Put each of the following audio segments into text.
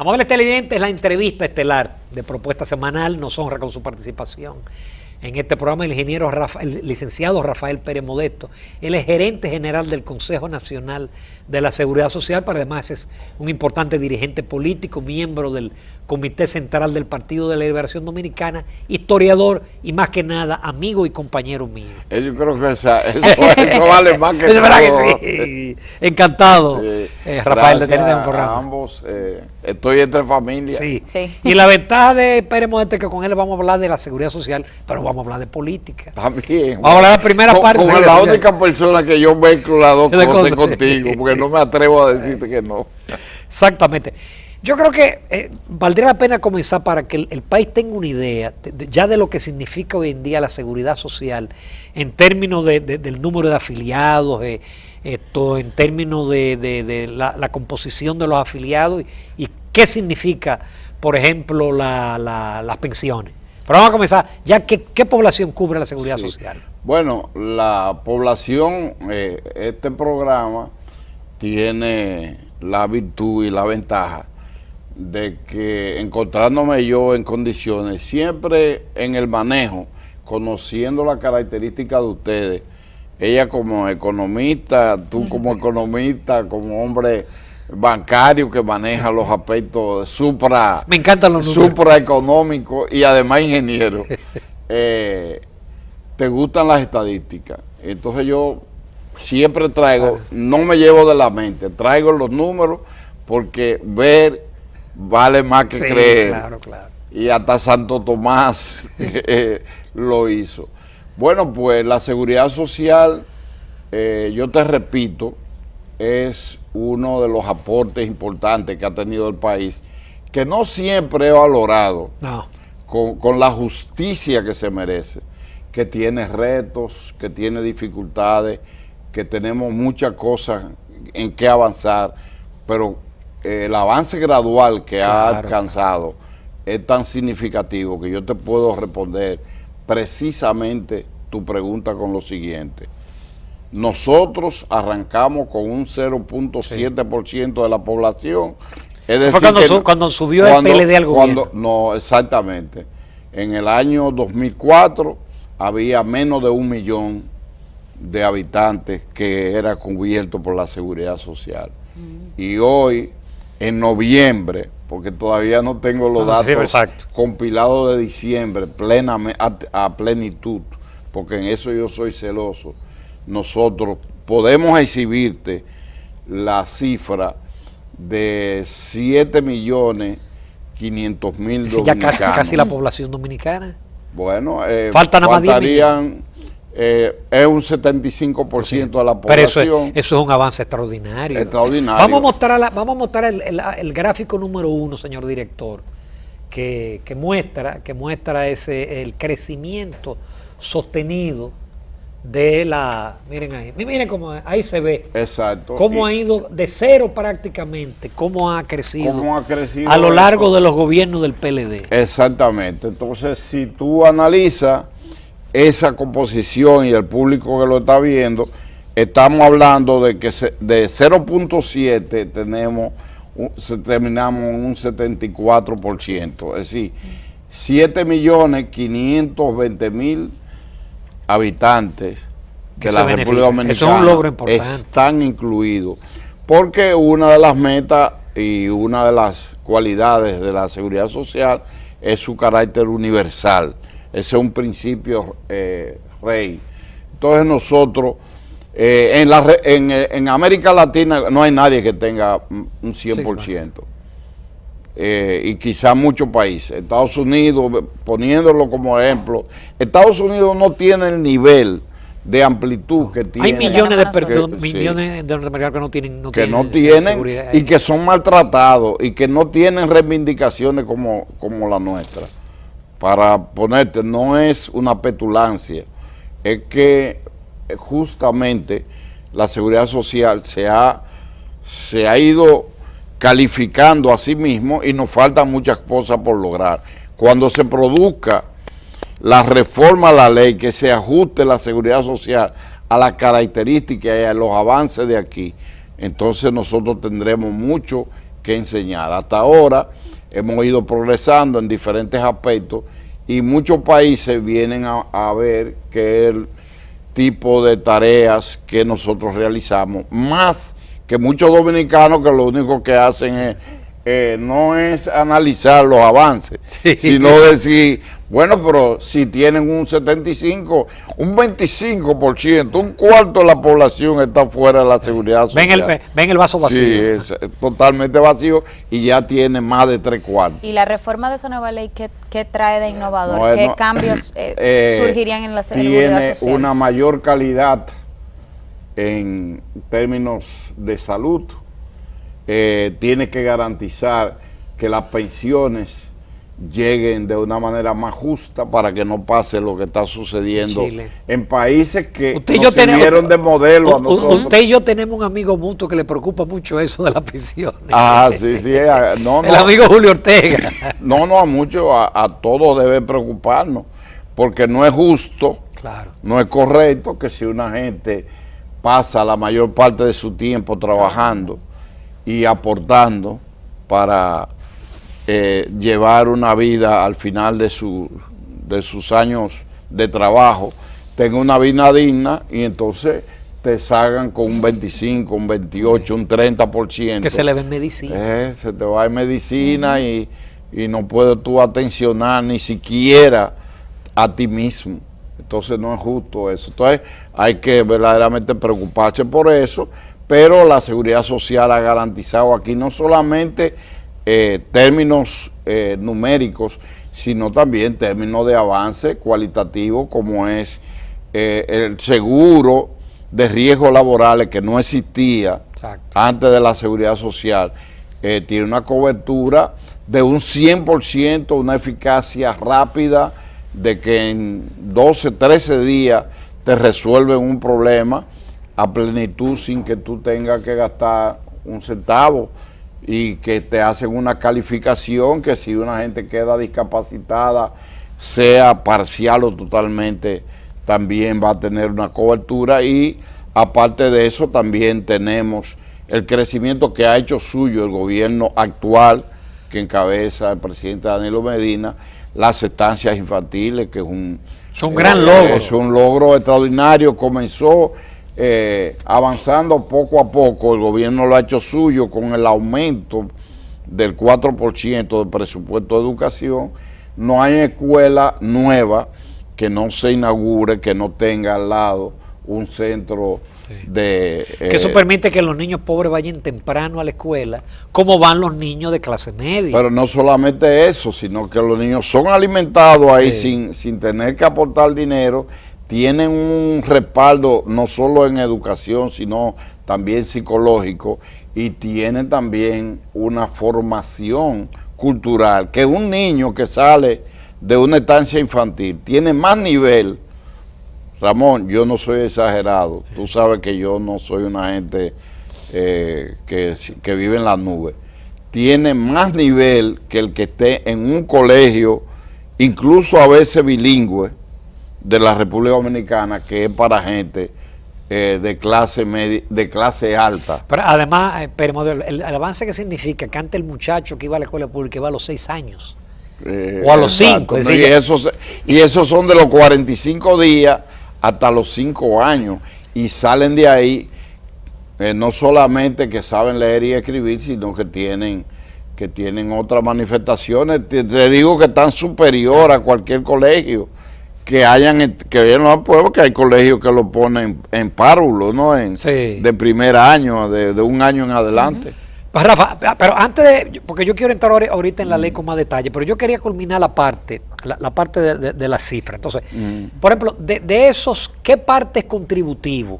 Amables televidentes, la entrevista estelar de Propuesta Semanal nos honra con su participación. En este programa el licenciado Rafael Pérez Modesto. Él es gerente general del Consejo Nacional de la Seguridad Social, pero además es un importante dirigente político, miembro del Comité Central del Partido de la Liberación Dominicana, historiador y más que nada amigo y compañero mío. Yo creo que eso vale más que es verdad todo. que sí. Encantado, Rafael, de tener un programa. A ambos, estoy entre familia. Sí. Y la ventaja de Pérez Modesto es que con él vamos a hablar de la seguridad social, pero vamos a hablar de política. También. Vamos a hablar de la primera parte. Como la única persona que yo mezclo las dos cosas contigo, porque no me atrevo a decirte que no. Exactamente. Yo creo que valdría la pena comenzar para que el país tenga una idea ya de lo que significa hoy en día la seguridad social en términos del número de afiliados, en términos de la composición de los afiliados y qué significa, por ejemplo, las pensiones. Pero vamos a comenzar, ya ¿qué población cubre la seguridad social? Bueno, la población, este programa tiene la virtud y la ventaja de que encontrándome yo en condiciones, siempre en el manejo, conociendo las características de ustedes, ella como economista, tú como economista, como hombre bancario que maneja los aspectos me encantan los supraeconómicos y además ingeniero, te gustan las estadísticas. Entonces yo siempre traigo, no me llevo de la mente, traigo los números porque ver vale más que creer. Claro. Y hasta Santo Tomás lo hizo. Bueno, pues la seguridad social, yo te repito, es uno de los aportes importantes que ha tenido el país, que no siempre he valorado con la justicia que se merece, que tiene retos, que tiene dificultades, que tenemos muchas cosas en que avanzar, pero el avance gradual que ha alcanzado es tan significativo que yo te puedo responder precisamente tu pregunta con lo siguiente. Nosotros arrancamos con un 0.7% de la población. Es decir, fue cuando subió el PLD al gobierno. No, exactamente. En el año 2004 había menos de 1 millón de habitantes que era cubierto por la seguridad social. Y hoy, en noviembre, porque todavía no tengo los datos compilados de diciembre plenamente, a plenitud, porque en eso yo soy celoso, nosotros podemos exhibirte la cifra de 7.500.000 dominicanos. Ya casi la población dominicana. Bueno, faltarían es un 75% de la población. Pero eso es un avance extraordinario. Vamos a mostrar el gráfico número 1, señor director, que muestra el crecimiento sostenido de miren cómo ahí se ve. Exacto. Cómo ha ido de cero prácticamente, cómo ha crecido a lo eso largo de los gobiernos del PLD. Exactamente. Entonces, si tú analizas esa composición y el público que lo está viendo, estamos hablando de que de 0.7 terminamos en un 74%, es decir, 7.520.000 habitantes de la República Dominicana. Eso es un logro importante. Están incluidos, porque una de las metas y una de las cualidades de la seguridad social es su carácter universal. Ese es un principio rey. Entonces nosotros, en América Latina no hay nadie que tenga un 100%. Y quizá muchos países. Estados Unidos, poniéndolo como ejemplo, Estados Unidos no tiene el nivel de amplitud que tiene. Hay millones de norteamericanos que no tienen y que son maltratados y que no tienen reivindicaciones como la nuestra. Para ponerte, no es una petulancia, es que justamente la seguridad social se ha ido calificando a sí mismo y nos faltan muchas cosas por lograr. Cuando se produzca la reforma a la ley, que se ajuste la seguridad social a las características y a los avances de aquí, entonces nosotros tendremos mucho que enseñar. Hasta ahora hemos ido progresando en diferentes aspectos y muchos países vienen a ver que el tipo de tareas que nosotros realizamos, más que muchos dominicanos que lo único que hacen es no es analizar los avances, sino decir, bueno, pero si tienen un 75, un 25%, un cuarto de la población está fuera de la seguridad social. Ven el vaso vacío. Sí, es totalmente vacío y ya tiene más de 3/4. ¿Y la reforma de esa nueva ley qué trae de innovador? ¿Qué cambios surgirían en la seguridad social? Tiene una mayor calidad en términos de salud. Tiene que garantizar que las pensiones lleguen de una manera más justa para que no pase lo que está sucediendo Chile. En países que Usted y nos yo sirvieron de modelo a nosotros. Usted y yo tenemos un amigo mutuo que le preocupa mucho eso de las pensiones. Ah, sí, sí. No, el amigo Julio Ortega. No, a muchos, a todos debe preocuparnos, porque no es justo, claro, no es correcto que si una gente pasa la mayor parte de su tiempo trabajando y aportando para llevar una vida al final de sus años de trabajo, tenga una vida digna y entonces te salgan con un 25, un 28, un 30%. Que se le ve en medicina. Se te va en medicina y no puedes tú atencionar ni siquiera a ti mismo. Entonces no es justo eso. Entonces hay que verdaderamente preocuparse por eso, pero la seguridad social ha garantizado aquí no solamente términos numéricos, sino también términos de avance cualitativo, como es el seguro de riesgos laborales que no existía. Exacto. Antes de la seguridad social. Tiene una cobertura de un 100%, una eficacia rápida, de que en 12, 13 días te resuelven un problema a plenitud sin que tú tengas que gastar un centavo, y que te hacen una calificación que si una gente queda discapacitada, sea parcial o totalmente, también va a tener una cobertura. Y aparte de eso también tenemos el crecimiento que ha hecho suyo el gobierno actual, que encabeza el presidente Danilo Medina, las estancias infantiles, que es un gran logro. Es un logro extraordinario. Comenzó avanzando poco a poco, el gobierno lo ha hecho suyo con el aumento del 4% del presupuesto de educación. No hay escuela nueva que no se inaugure, que no tenga al lado un centro de... que eso permite que los niños pobres vayan temprano a la escuela, como van los niños de clase media. Pero no solamente eso, sino que los niños son alimentados ahí sin tener que aportar dinero. Tienen un respaldo no solo en educación, sino también psicológico, y tienen también una formación cultural, que un niño que sale de una estancia infantil tiene más nivel. Ramón, yo no soy exagerado, tú sabes que yo no soy una gente que vive en las nubes. Tiene más nivel que el que esté en un colegio, incluso a veces bilingüe, de la República Dominicana, que es para gente de clase media, de clase alta. Pero además, el avance que significa que antes el muchacho que iba a la escuela pública iba a los 6 años, o a los 5. Y esos son de los 45 días hasta los 5 años, y salen de ahí no solamente que saben leer y escribir, sino que tienen otras manifestaciones. Te digo que están superior a cualquier colegio que vienen al pueblo, que hay colegios que lo ponen en párvulo, ¿no? De primer año, de un año en adelante. Pues Rafa, pero antes porque yo quiero entrar ahorita en la ley con más detalle, pero yo quería culminar la parte de la cifra. Entonces, por ejemplo, de esos, ¿qué parte es contributivo?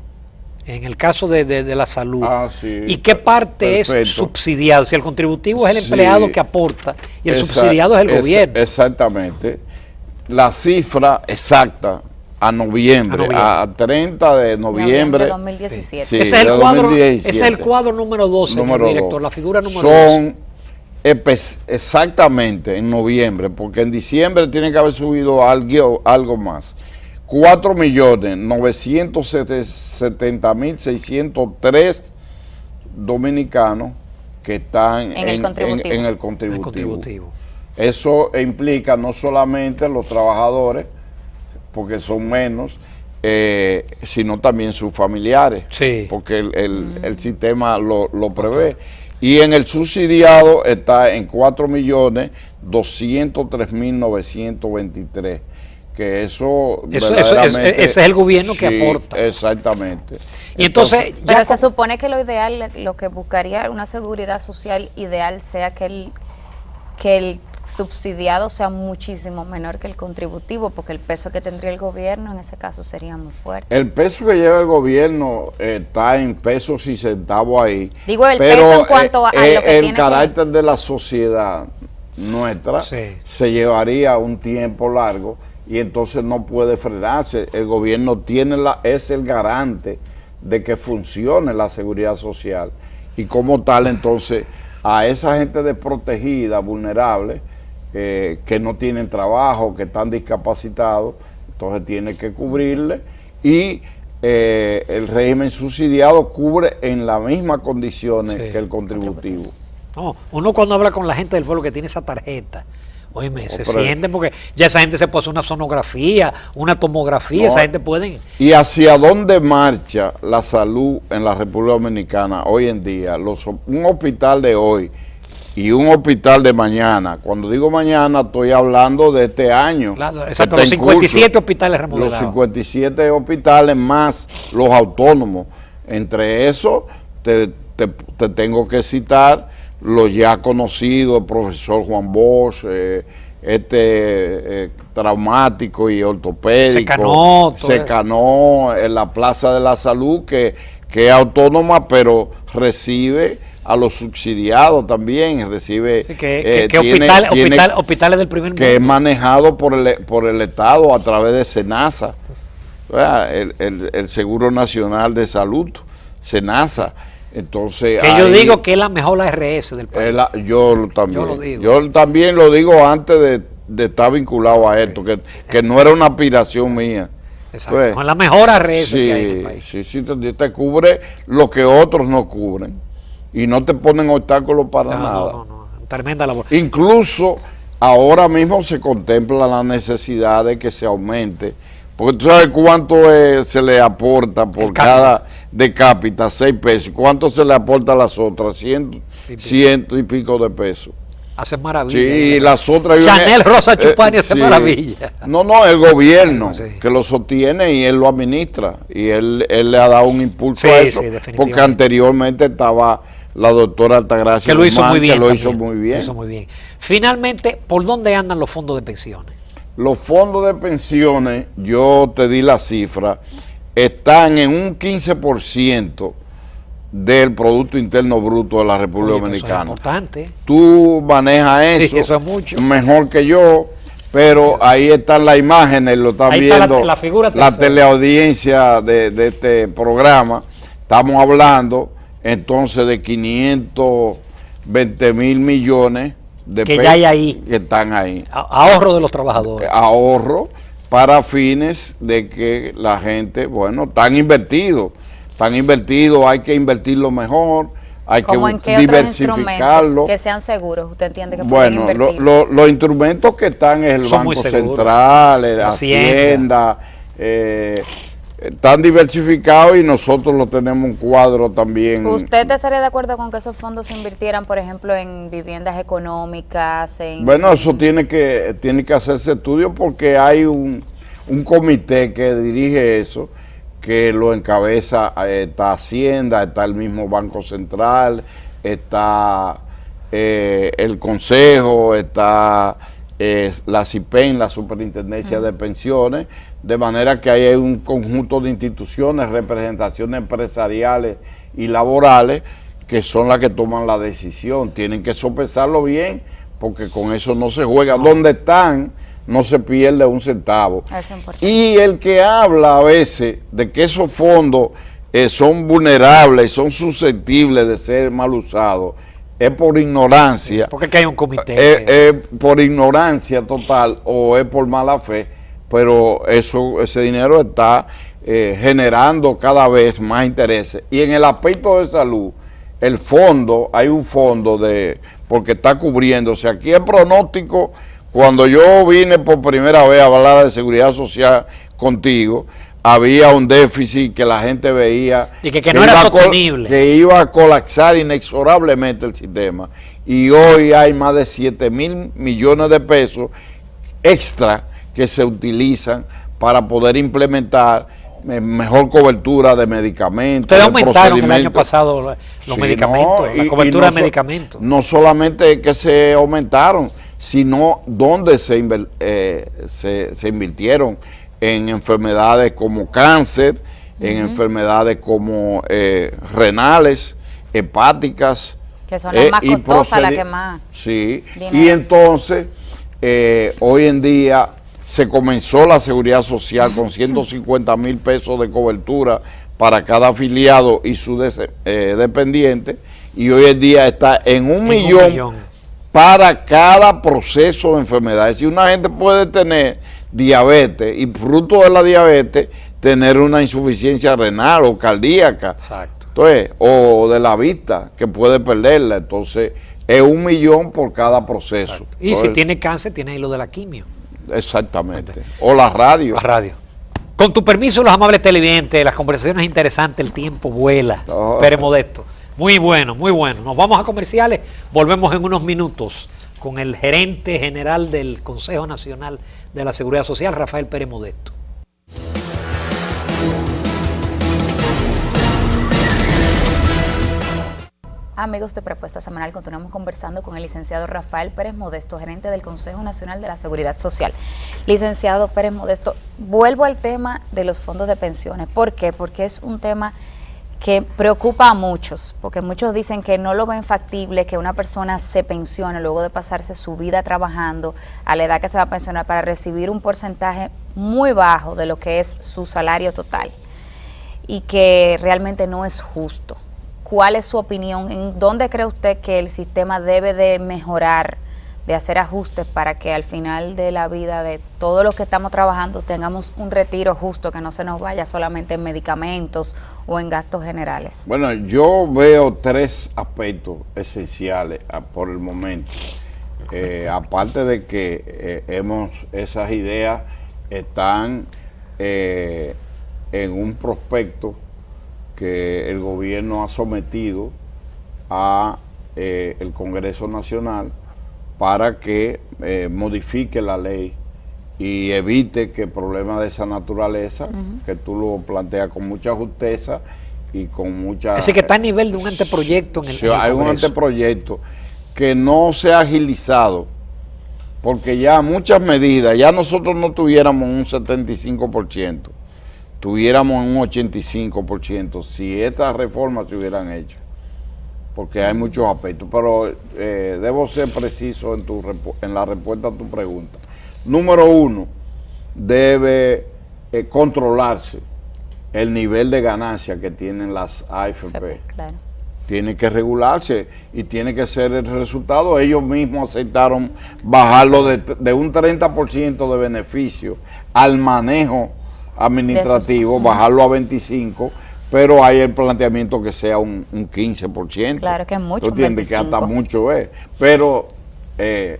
En el caso de la salud. Sí, ¿Y qué parte es subsidiado? Si el contributivo es el empleado que aporta y el subsidiado es el gobierno. Exactamente. La cifra exacta a noviembre, a 30 de noviembre de 2017. Sí, ese es el cuadro número 12, señor director, la figura número 12. Exactamente en noviembre, porque en diciembre tiene que haber subido algo más. 4.970.603 dominicanos que están en el contributivo. Eso implica no solamente los trabajadores, porque son menos, sino también sus familiares, porque el sistema lo prevé. Y en el subsidiado está en 4.203.923, que eso verdaderamente... ese es el gobierno que aporta. Exactamente. Y entonces pero se supone que lo ideal, lo que buscaría una seguridad social ideal sea que el subsidiado sea muchísimo menor que el contributivo, porque el peso que tendría el gobierno en ese caso sería muy fuerte. El peso que lleva el gobierno está en pesos y centavos ahí. Digo, el peso en cuanto a lo que el carácter de la sociedad nuestra se llevaría un tiempo largo y entonces no puede frenarse. El gobierno es el garante de que funcione la seguridad social y como tal entonces a esa gente desprotegida, vulnerable, que no tienen trabajo, que están discapacitados, entonces tiene que cubrirle y el régimen subsidiado cubre en las mismas condiciones que el contributivo. No, uno cuando habla con la gente del pueblo que tiene esa tarjeta, oíme, se sienten porque ya esa gente se puede hacer una sonografía, una tomografía, esa gente pueden... ¿Y hacia dónde marcha la salud en la República Dominicana hoy en día? Un hospital de hoy y un hospital de mañana, cuando digo mañana estoy hablando de este año. Claro, exacto, los 57 hospitales remodelados. Los 57 hospitales más los autónomos. Entre esos te tengo que citar los ya conocidos, el profesor Juan Bosch, traumático y ortopédico, Secanó, en la Plaza de la Salud, que es autónoma, pero recibe a los subsidiados también, recibe... hospitales del primer mundo. Que es manejado por el Estado a través de SENASA, el Seguro Nacional de Salud, SENASA. Entonces, que yo digo que es la mejor ARS del país. Yo también lo digo antes de estar vinculado a esto, que no era una aspiración mía. Exacto, es la mejor ARS que hay en el país. Sí, te cubre lo que otros no cubren y no te ponen obstáculos para nada. No, tremenda labor. Incluso ahora mismo se contempla la necesidad de que se aumente, porque tú sabes cuánto se le aporta por cada de cápita, 6 pesos. ¿Cuánto se le aporta a las otras? 100 y pico de pesos. Hace maravilla. Sí, las otras... Chanel Rosa Chupani hace maravilla. No, el gobierno que lo sostiene y él lo administra. Y él le ha dado un impulso a eso. Porque anteriormente estaba la doctora Altagracia que lo hizo muy bien. Que lo hizo muy bien. Finalmente, ¿por dónde andan los fondos de pensiones? Los fondos de pensiones, yo te di la cifra, están en un 15% del Producto Interno Bruto de la República Dominicana. Eso es importante. Tú manejas eso, sí, eso es mucho. Mejor que yo, pero ahí están las imágenes, lo están viendo la teleaudiencia de este programa. Estamos hablando entonces de 520 mil millones de que ya hay ahí, que están ahí. Ahorro de los trabajadores. Ahorro para fines de que la gente, están invertidos, hay que invertirlo mejor, hay que diversificarlo. Que sean seguros, usted entiende que pueden invertir. Los instrumentos que están es el Banco Central, Hacienda, están diversificados y nosotros lo tenemos un cuadro también. ¿Usted estaría de acuerdo con que esos fondos se invirtieran, por ejemplo, en viviendas económicas? Eso tiene que hacerse estudio porque hay un comité que dirige eso, que lo encabeza, está Hacienda, está el mismo Banco Central, está el Consejo, está la CIPEN, la Superintendencia de Pensiones, de manera que hay un conjunto de instituciones, representaciones empresariales y laborales que son las que toman la decisión. Tienen que sopesarlo bien porque con eso no se juega. Donde están no se pierde un centavo. Y el que habla a veces de que esos fondos son vulnerables, son susceptibles de ser mal usados, es por ignorancia. Porque aquí hay un comité. Es por ignorancia total o es por mala fe, pero ese dinero está generando cada vez más intereses. Y en el aspecto de salud, el fondo, hay un fondo porque está cubriéndose. Aquí el pronóstico, cuando yo vine por primera vez a hablar de seguridad social contigo, había un déficit que la gente veía y que no era sostenible, que iba a colapsar inexorablemente el sistema. Y hoy hay más de 7,000 millones de pesos extra que se utilizan para poder implementar mejor cobertura de medicamentos. Ustedes aumentaron el año pasado los medicamentos, la cobertura de medicamentos. No solamente que se aumentaron, sino donde se invirtieron en enfermedades como cáncer, en enfermedades como renales, hepáticas. Que son las más costosas, las que más. Sí, dinero. Y entonces, hoy en día se comenzó la seguridad social con 150,000 pesos de cobertura para cada afiliado y su dependiente, y hoy en día está en un millón para cada proceso de enfermedad. Es decir, una gente puede tener diabetes y fruto de la diabetes tener una insuficiencia renal o cardíaca. Exacto. Entonces, o de la vista, que puede perderla. Entonces, es 1 millón por cada proceso. Exacto. Y entonces, si tiene cáncer, tiene ahí lo de la quimio. Exactamente. O la radio. La radio. Con tu permiso, los amables televidentes, las conversaciones interesantes, el tiempo vuela. Pérez Modesto. Muy bueno, muy bueno. Nos vamos a comerciales, volvemos en unos minutos con el gerente general del Consejo Nacional de la Seguridad Social, Rafael Pérez Modesto. Amigos de Propuesta Semanal, continuamos conversando con el licenciado Rafael Pérez Modesto, gerente del Consejo Nacional de la Seguridad Social. Licenciado Pérez Modesto, vuelvo al tema de los fondos de pensiones. ¿Por qué? Porque es un tema que preocupa a muchos, porque muchos dicen que no lo ven factible que una persona se pensione luego de pasarse su vida trabajando a la edad que se va a pensionar para recibir un porcentaje muy bajo de lo que es su salario total y que realmente no es justo. ¿Cuál es su opinión? ¿En dónde cree usted que el sistema debe de mejorar, de hacer ajustes para que al final de la vida de todos los que estamos trabajando tengamos un retiro justo, que no se nos vaya solamente en medicamentos o en gastos generales? Bueno, yo veo 3 aspectos esenciales por el momento. Aparte de que esas ideas están en un prospecto que el gobierno ha sometido a el Congreso Nacional para que modifique la ley y evite que problemas de esa naturaleza, que tú lo planteas con mucha justeza y con mucha... Así que está a nivel de un anteproyecto en el Congreso. Hay un anteproyecto que no se ha agilizado, porque ya muchas medidas, ya nosotros no tuviéramos un 75%, tuviéramos un 85% si estas reformas se hubieran hecho, porque hay muchos aspectos, pero debo ser preciso en la respuesta a tu pregunta. Número 1, debe controlarse el nivel de ganancia que tienen las AFP. Claro. Tiene que regularse y tiene que ser el resultado. Ellos mismos aceptaron bajarlo de un 30% de beneficio al manejo administrativo, bajarlo a 25%, pero hay el planteamiento que sea un 15%. Claro que es mucho. ¿Tú entiendes? 25. Que hasta mucho es. Pero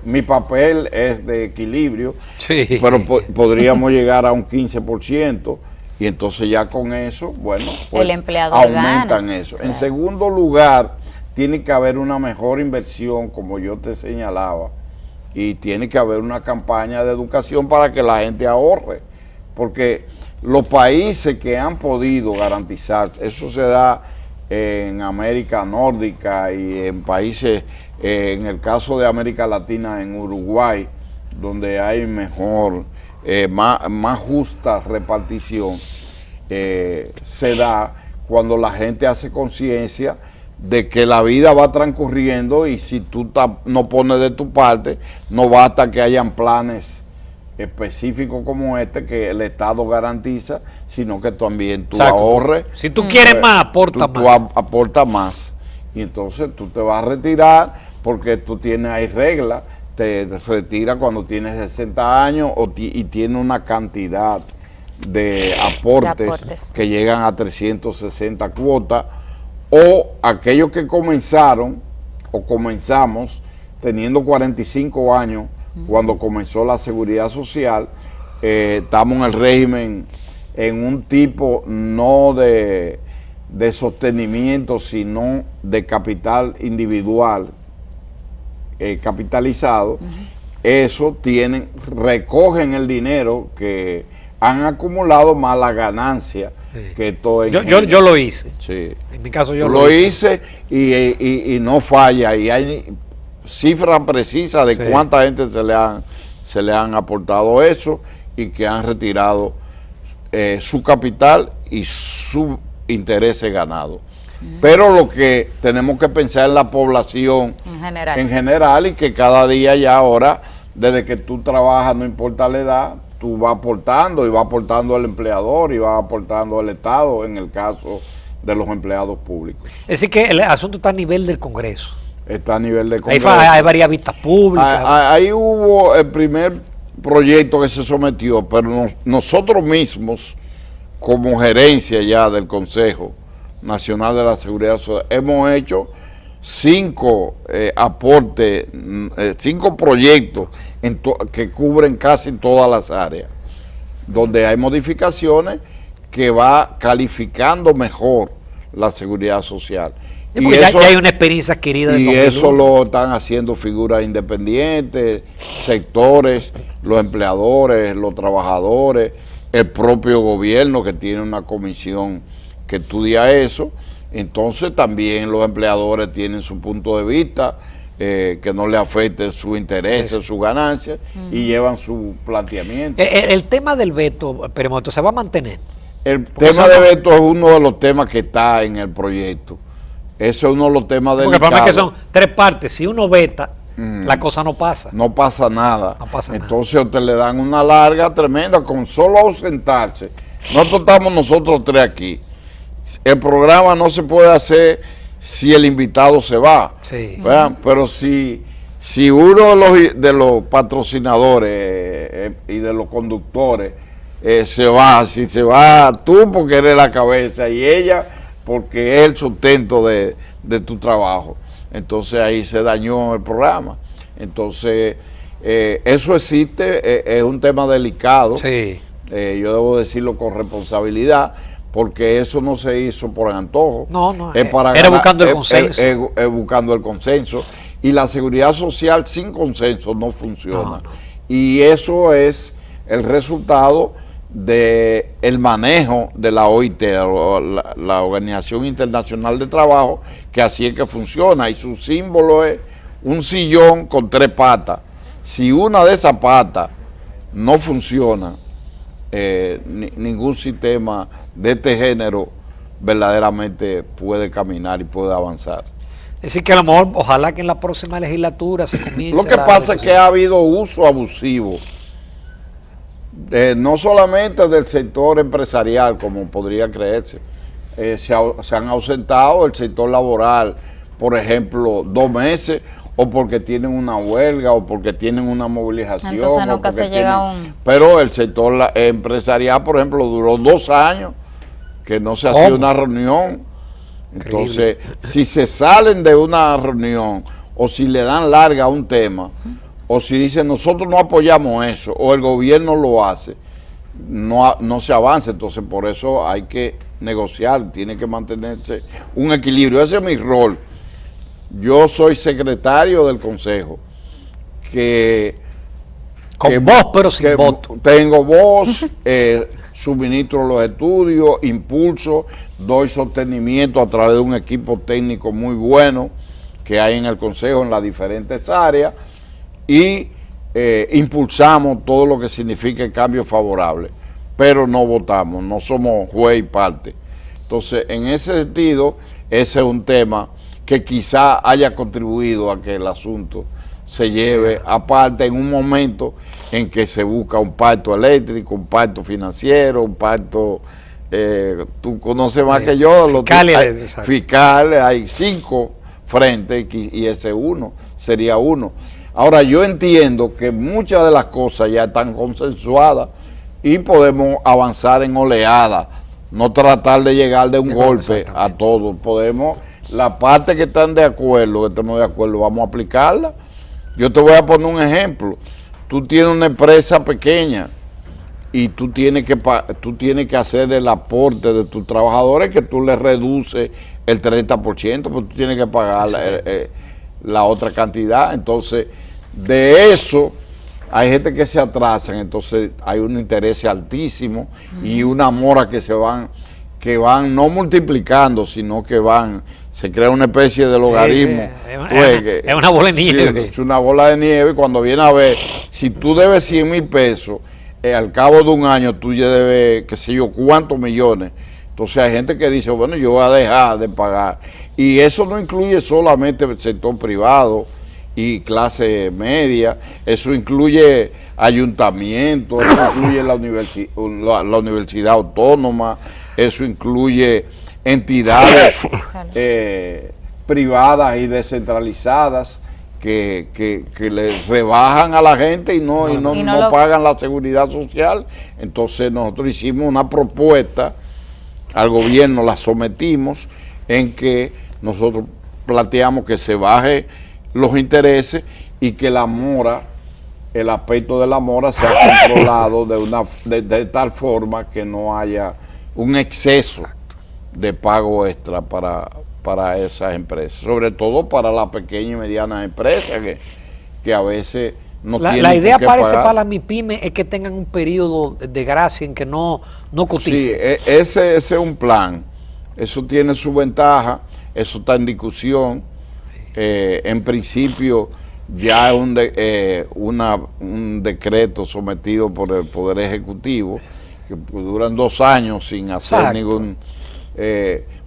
mi papel es de equilibrio, sí. Pero podríamos llegar a un 15%. Y entonces ya con eso, bueno, pues el empleador aumentan gana. Eso. Claro. En segundo lugar, tiene que haber una mejor inversión, como yo te señalaba, y tiene que haber una campaña de educación para que la gente ahorre, porque los países que han podido garantizar, eso se da en América Nórdica y en países, en el caso de América Latina, en Uruguay, donde hay mejor... más justa repartición, se da cuando la gente hace conciencia de que la vida va transcurriendo y si tú no pones de tu parte, no basta que hayan planes específicos como este que el Estado garantiza, sino que también tú ahorres. Si tú quieres más, aporta más. Tú aportas más y entonces tú te vas a retirar porque tú tienes ahí reglas. Te retira cuando tienes 60 años y tiene una cantidad de aportes que llegan a 360 cuotas o aquellos que comenzaron o comenzamos teniendo 45 años cuando comenzó la seguridad social, estamos en el régimen en un tipo no de sostenimiento, sino de capital individual capitalizado. Eso recogen el dinero que han acumulado más la ganancia que todo. Yo lo hice. Sí. En mi caso yo lo hice y no falla, y hay cifras precisas de cuánta gente se le han aportado eso y que han retirado su capital y sus intereses ganados. Pero lo que tenemos que pensar en la población en general, y que cada día ya ahora, desde que tú trabajas, no importa la edad, tú vas aportando, y va aportando el empleador y va aportando el Estado en el caso de los empleados públicos. Es decir, que el asunto está a nivel del Congreso. Está a nivel del Congreso. Hay varias vistas públicas. Ahí hubo el primer proyecto que se sometió, pero nosotros mismos, como gerencia ya del Consejo Nacional de la Seguridad Social, hemos hecho 5 aportes, 5 proyectos que cubren casi todas las áreas, donde hay modificaciones que va calificando mejor la seguridad social. Y eso, ya hay una experiencia adquirida. Y eso lo están haciendo figuras independientes, sectores, los empleadores, los trabajadores, el propio gobierno, que tiene una comisión que estudia eso. Entonces también los empleadores tienen su punto de vista, que no le afecte su interés, su ganancia, y llevan su planteamiento. El tema del veto, Peremoto, ¿se va a mantener? El tema de veto es uno de los temas que está en el proyecto. Eso es uno de los temas delicados. Porque el problema es que son 3 partes. Si uno veta, la cosa no pasa. No pasa nada. No pasa Entonces a usted le dan una larga tremenda con solo ausentarse. Estamos nosotros 3 aquí. El programa no se puede hacer si el invitado se va. Sí. Pero si uno de los patrocinadores y de los conductores se va, si se va tú porque eres la cabeza y ella porque es el sustento de tu trabajo, entonces ahí se dañó el programa. Entonces eso existe, es un tema delicado. Sí. Yo debo decirlo con responsabilidad, porque eso no se hizo por antojo. No, es para era buscando el consenso. Es buscando el consenso. Y la seguridad social sin consenso no funciona. No. Y eso es el resultado del manejo de la OIT, la Organización Internacional de Trabajo, que así es que funciona. Y su símbolo es un sillón con 3 patas. Si una de esas patas no funciona, ningún sistema de este género verdaderamente puede caminar y puede avanzar. Es decir, que a lo mejor, ojalá que en la próxima legislatura se comience. Lo que pasa es que ha habido uso abusivo, no solamente del sector empresarial, como podría creerse. Se han ausentado el sector laboral, por ejemplo, 2 meses, o porque tienen una huelga, o porque tienen una movilización. Entonces nunca se llega a un... Pero el sector empresarial, por ejemplo, duró 2 años que no se hacía una reunión. Entonces, si se salen de una reunión, o si le dan larga a un tema, o si dicen nosotros no apoyamos eso, o el gobierno lo hace, no se avanza. Entonces, por eso hay que negociar, tiene que mantenerse un equilibrio. Ese es mi rol. Yo soy secretario del Consejo, con voz pero sin voto. Tengo voz, suministro los estudios, impulso, doy sostenimiento a través de un equipo técnico muy bueno que hay en el Consejo en las diferentes áreas, y impulsamos todo lo que signifique el cambio favorable, pero no votamos, no somos juez y parte. Entonces, en ese sentido, ese es un tema que quizá haya contribuido a que el asunto se lleve aparte en un momento en que se busca un pacto eléctrico, un pacto financiero, un pacto, tú conoces más que yo, fiscales, hay 5 frentes y ese uno sería uno. Ahora, yo entiendo que muchas de las cosas ya están consensuadas y podemos avanzar en oleadas no tratar de llegar de un golpe a exactamente. todo. Podemos, la parte que están de acuerdo, que estemos de acuerdo, vamos a aplicarla. Yo te voy a poner un ejemplo. Tú tienes una empresa pequeña y tú tienes que hacer el aporte de tus trabajadores, que tú les reduces el 30%, pues tú tienes que pagar la otra cantidad. Entonces, de eso hay gente que se atrasan, entonces hay un interés altísimo y una mora que van no multiplicando, sino que se crea una especie de logaritmo. Es una bola de nieve. Sí, es una bola de nieve, y cuando viene a ver, si tú debes 100,000 pesos, al cabo de un año tú ya debes, qué sé yo, cuántos millones. Entonces hay gente que dice, bueno, yo voy a dejar de pagar. Y eso no incluye solamente el sector privado y clase media, eso incluye ayuntamientos, eso incluye la universidad autónoma, eso incluye entidades privadas y descentralizadas que le rebajan a la gente y no pagan la seguridad social. Entonces nosotros hicimos una propuesta al gobierno, la sometimos, en que nosotros planteamos que se baje los intereses y que la mora, el aspecto de la mora sea controlado de tal forma que no haya un exceso de pago extra para esas empresas, sobre todo para las pequeñas y medianas empresas que a veces no tienen La idea que parece pagar. para las MIPYME es que tengan un periodo de gracia en que no coticen. Sí, ese es un plan, eso tiene su ventaja, eso está en discusión. En principio ya es un decreto sometido por el Poder Ejecutivo, que duran 2 años sin hacer Exacto. ningún...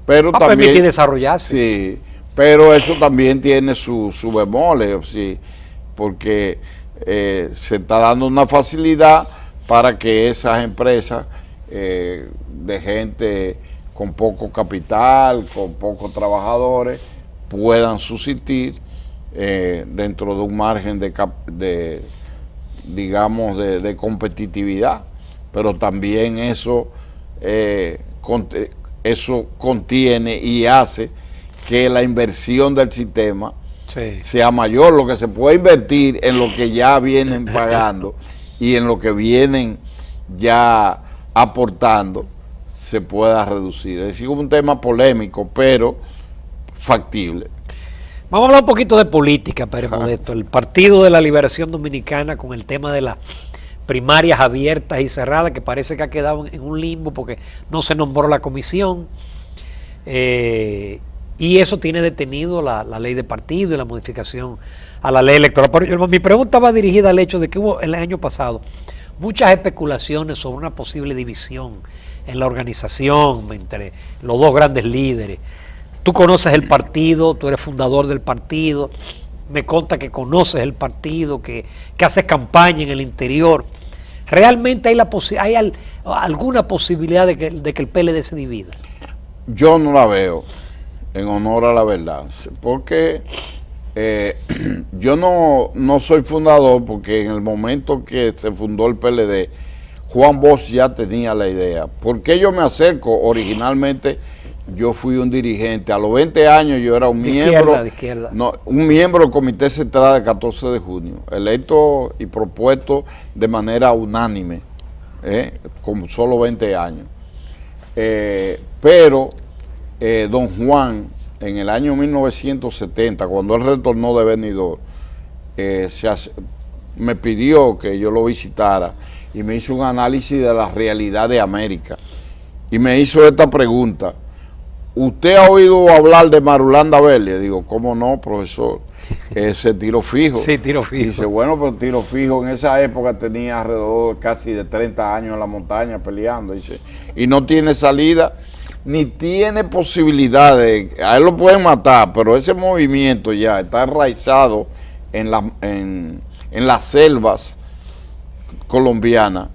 pero Va a también, permitir desarrollarse. Sí, pero eso también tiene su bemoles, sí, porque se está dando una facilidad para que esas empresas de gente con poco capital, con pocos trabajadores, puedan subsistir dentro de un margen de competitividad, pero también eso contiene y hace que la inversión del sistema sea mayor, lo que se puede invertir en lo que ya vienen pagando y en lo que vienen ya aportando se pueda reducir. Es decir, un tema polémico, pero factible. Vamos a hablar un poquito de política, Pérez Modesto. El Partido de la Liberación Dominicana, con el tema de las primarias abiertas y cerradas, que parece que ha quedado en un limbo porque no se nombró la comisión, y eso tiene detenido la ley de partido y la modificación a la ley electoral. Pero mi pregunta va dirigida al hecho de que hubo el año pasado muchas especulaciones sobre una posible división en la organización entre los dos grandes líderes. Tú conoces el partido, tú eres fundador del partido, me consta que conoces el partido, que haces campaña en el interior. ¿Realmente hay alguna posibilidad de que el PLD se divida? Yo no la veo, en honor a la verdad, porque yo no soy fundador, porque en el momento que se fundó el PLD, Juan Bosch ya tenía la idea. ¿Por qué yo me acerco? Originalmente yo fui un dirigente, a los 20 años yo era un miembro del Comité Central del 14 de junio, electo y propuesto de manera unánime, con solo 20 años. Pero don Juan, en el año 1970, cuando él retornó de Benidorm, me pidió que yo lo visitara y me hizo un análisis de la realidad de América. Y me hizo esta pregunta: ¿usted ha oído hablar de Marulanda Vélez? Digo, ¿cómo no, profesor? Ese Tiro Fijo. Sí, Tiro Fijo. Dice, bueno, pero Tiro Fijo en esa época tenía alrededor casi de 30 años en la montaña peleando. Dice, y no tiene salida, ni tiene posibilidad de... A él lo pueden matar, pero ese movimiento ya está enraizado en las selvas colombianas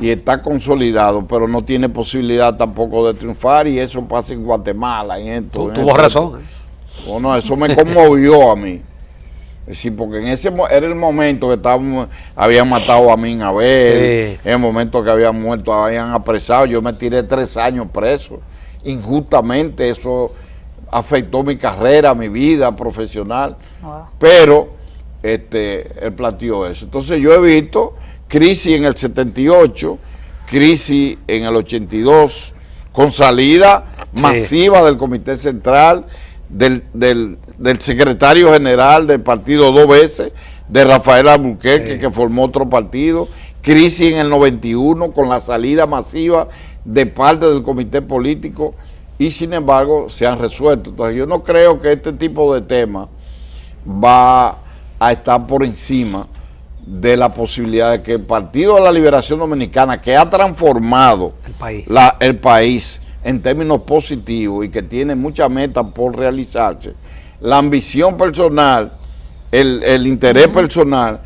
y está consolidado, pero no tiene posibilidad tampoco de triunfar, y eso pasa en Guatemala. Tuvo razón. Bueno, eso me conmovió a mí. Sí, porque en era el momento que habían matado a Min Abel, en el momento que habían muerto, habían apresado. Yo me tiré 3 años preso, injustamente. Eso afectó mi carrera, mi vida profesional. Wow. Pero él planteó eso. Entonces yo he visto crisis en el 78, crisis en el 82, con salida masiva del Comité Central, del secretario general del partido 2 veces, de Rafael Albuquerque, que formó otro partido, crisis en el 91 con la salida masiva de parte del comité político, y sin embargo se han resuelto. Entonces yo no creo que este tipo de temas va a estar por encima de la posibilidad de que el Partido de la Liberación Dominicana, que ha transformado el país en términos positivos y que tiene muchas metas por realizarse, la ambición personal, el interés personal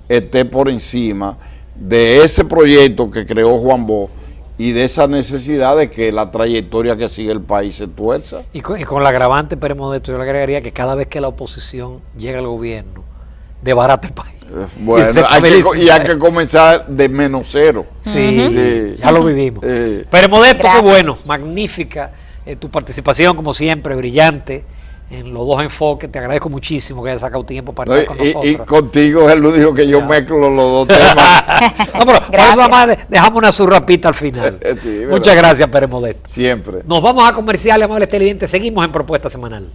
esté por encima de ese proyecto que creó Juan Bosch y de esa necesidad de que la trayectoria que sigue el país se tuerza. Y con la agravante, Pérez Modesto, yo le agregaría que cada vez que la oposición llega al gobierno, desbarata el país. Bueno, hay que comenzar de -0. Sí, ya lo vivimos. Pérez Modesto, qué bueno, magnífica tu participación, como siempre, brillante en los dos enfoques. Te agradezco muchísimo que hayas sacado tiempo para estar con nosotros. Y contigo, él lo dijo que yo mezclo los dos temas. No, pero por eso nada más dejamos una surrapita al final. Muchas gracias, Pérez Modesto. Siempre. Nos vamos a comerciales, amables televidentes. Seguimos en Propuesta Semanal.